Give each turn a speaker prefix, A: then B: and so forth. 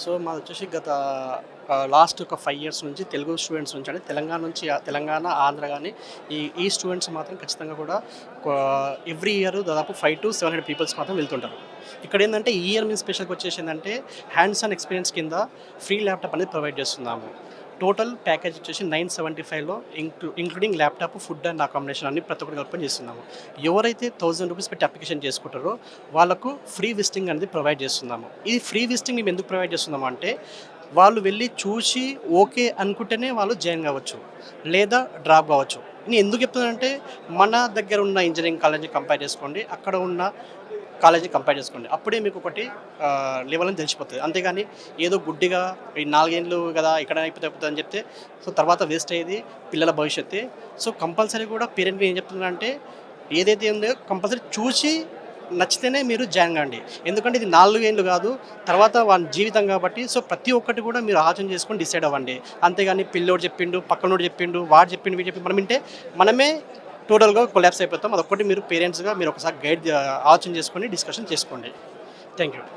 A: So మాదొచ్చేసి గత last ఒక 5 years నుంచి తెలుగు స్టూడెంట్స్ నుంచి అంటే తెలంగాణ నుంచి తెలంగాణ, ఆంధ్ర గాని ఈ స్టూడెంట్స్ మాత్రం ఖచ్చితంగా కూడా ఎవ్రీ ఇయర్ దాదాపు 500-700 పీపుల్స్ మాత్రం వెళ్తుంటారు. ఇక్కడేందంటే ఈ ఇయర్ మేము స్పెషల్‌గా వచ్చేసిందంటే హ్యాండ్స్ ఆన్ ఎక్స్‌పీరియన్స్ కింద ఫ్రీ ల్యాప్‌టాప్ అనేది ప్రొవైడ్ చేస్తున్నాము. టోటల్ ప్యాకేజ్ వచ్చేసి 975లో including laptop, food and accommodation అన్ని ప్రతి ఒక్కటి కలుపుకొని చేస్తున్నాము. ఎవరైతే ₹1000 పెట్టి అప్లికేషన్ చేసుకుంటారో వాళ్ళకు ఫ్రీ విజిటింగ్ అనేది ప్రొవైడ్ చేస్తున్నాము. ఈ ఫ్రీ విజిటింగ్ మేము ఎందుకు ప్రొవైడ్ చేస్తున్నాము అంటే వాళ్ళు వెళ్ళి చూసి ఓకే అనుకుంటేనే వాళ్ళు జాయిన్ కావచ్చు, లేదా డ్రాప్ కావచ్చు. నేను ఎందుకు చెప్తున్నానంటే మన దగ్గర ఉన్న ఇంజనీరింగ్ కాలేజ్‌ని కంపేర్ చేసుకోండి, అక్కడ ఉన్న కాలేజీ కంపేర్ చేసుకోండి. అప్పుడే మీకు ఒకటి లెవెల్ అని తెలిసిపోతుంది. అంతేగాని ఏదో గుడ్డిగా ఈ 4 ఏళ్ళు కదా ఇక్కడ అయిపోతే అని చెప్తే సో తర్వాత వేస్ట్ అయ్యేది పిల్లల భవిష్యత్తే. సో కంపల్సరీ కూడా పేరెంట్‌కి ఏం చెప్తున్నానంటే ఏదైతే ఉందో కంపల్సరీ చూసి నచ్చితేనే మీరు జాయిన్ కండి. ఎందుకంటే ఇది 4 ఏళ్ళు కాదు, తర్వాత వాళ్ళ జీవితం కాబట్టి సో ప్రతి ఒక్కటి కూడా మీరు ఆలోచన చేసుకొని డిసైడ్ అవ్వండి. అంతేగాని పిల్లోడు చెప్పిండు, పక్కనోడు చెప్పిండు, వాడు చెప్పిండు, వీడు చెప్పిండు మనం వింటే మనమే టోటల్‌గా కొలాప్స్ అయిపోతాం. అదొక్కటి మీరు పేరెంట్స్‌గా మీరు ఒకసారి ఆలోచన చేసుకొని డిస్కషన్ చేసుకోండి. Thank you.